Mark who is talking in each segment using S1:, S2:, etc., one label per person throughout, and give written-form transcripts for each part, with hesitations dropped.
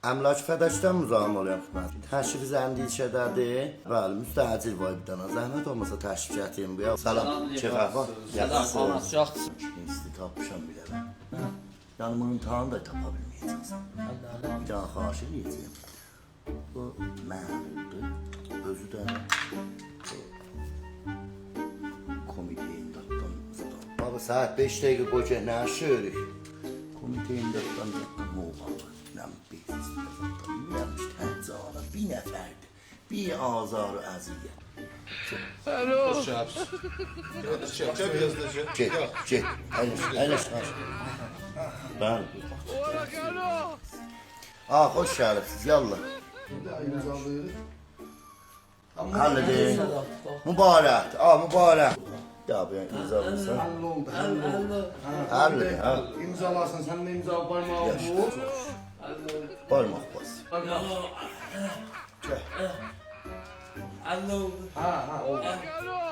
S1: Əmlak fədəçdən müzahim oluyor xidmət. Təşrif əndişədədir. Bəli, müstəcil var bir dana. Zəhmət olmasa təşrif gətirin bu ya. Salam, kefaf var.
S2: Salam, yaxşısın.
S1: İnsti tapmışam bir dəvə. Yəni bunun imtihanı da tapa bilməyəcəksən. Bir daha xahiş edəcəyim. Bu mənimdir. Özü də komiteyindədən. Baba saat 5 dəqiqə qoca nə şöyürük? Komiteyindədən nə olmalı? Nə biliriz? Nəmiş təncana bir nəfərdir. Bir azarı əziyyət.
S3: Hoş geldin. Çek biraz da çek.
S1: Çek. Əyləş. Ben. Hoş geldiniz. Yallah. Halledin. Mübarək. Mübarək. Ya ben imzalasın. Halledin.
S3: İmzalasın. Sen de imza parmağı bu.
S1: Parmak bas.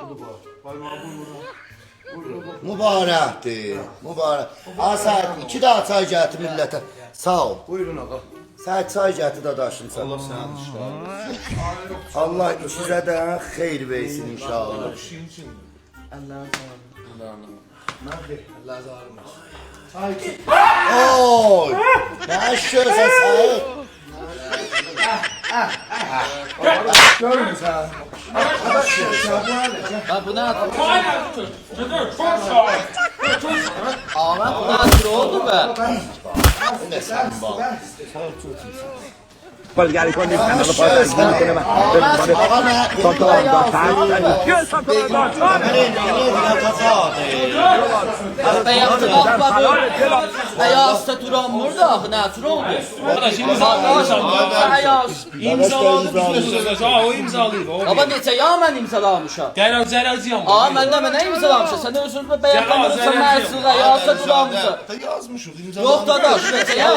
S3: Oldu bu. Parmağı bu.
S1: Mübarəkdir. Mübarək. Saat 2 daha çay gətir millətə. Sağ ol.
S3: Buyurun ağa.
S1: Saat çay gətir dadaşım sən.
S3: Allah seni işler.
S1: Allah ikizə də xeyir versin inşallah.
S3: İşin için.
S1: Nerede? Oy! Ne işiyorsun sen?
S3: Görmüyor sen.
S2: Ben bu ne yaptım? Ahmet bu ne yaptı oldu be?
S1: Ne sen bak?
S4: Polgari con il canale poi
S1: Ağa ne?
S2: Beyazı bakma bu. Beyazda duran burada ahı ne tür oldu?
S5: Arkadaş imzalamışam.
S2: Beyaz.
S5: İmzaladı biz o imzalayıb.
S2: Baba neçə ya mən imzalamışam.
S5: Gələn zərəciyəm.
S2: Aa məndə mənə imzalamışam. Sən özünüzü bəyənməmişsən məhsulda yazsa duramısan.
S3: Yazmışıq.
S2: Yox dadaş neçə ya?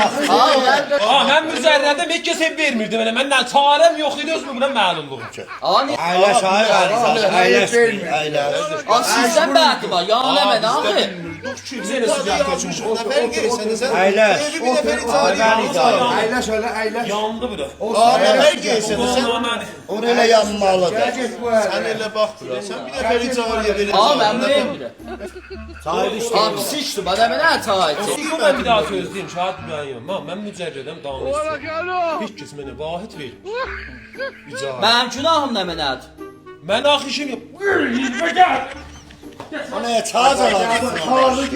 S5: Aa mən müzərrədə mekkə səb vermirdi mənə. Məndən çarəm yox idi özümə buna məlumluğum.
S2: Aa ne?
S1: Əyləş, əyləş.
S2: Aa sizdən bəti var. Ya nə mən ahı?
S3: Bize de sıcak kaçmış. Nefer gelirsen sen.
S1: Əyləş.
S3: Evi bir nefer
S1: Əyləş.
S5: Yandı bu da.
S3: Nefer gelirsen sen.
S1: O elə yanmalıdır.
S3: Sen elle bak bura. Sen bir nefer icariye verirsin.
S2: Aa mən vermirəm.
S1: Çay işte.
S2: Aa pis işdi. Bana mənə çay içir.
S5: Siku mən bir daha sözləyim. Şahid müəyyən. Mən mücərrədəm damı istiyorum. Heç kəs mənə vahid verir.
S2: Mənim günahım nə mənədir?
S5: Mən axı işim yox.
S1: O nə çay zaladı?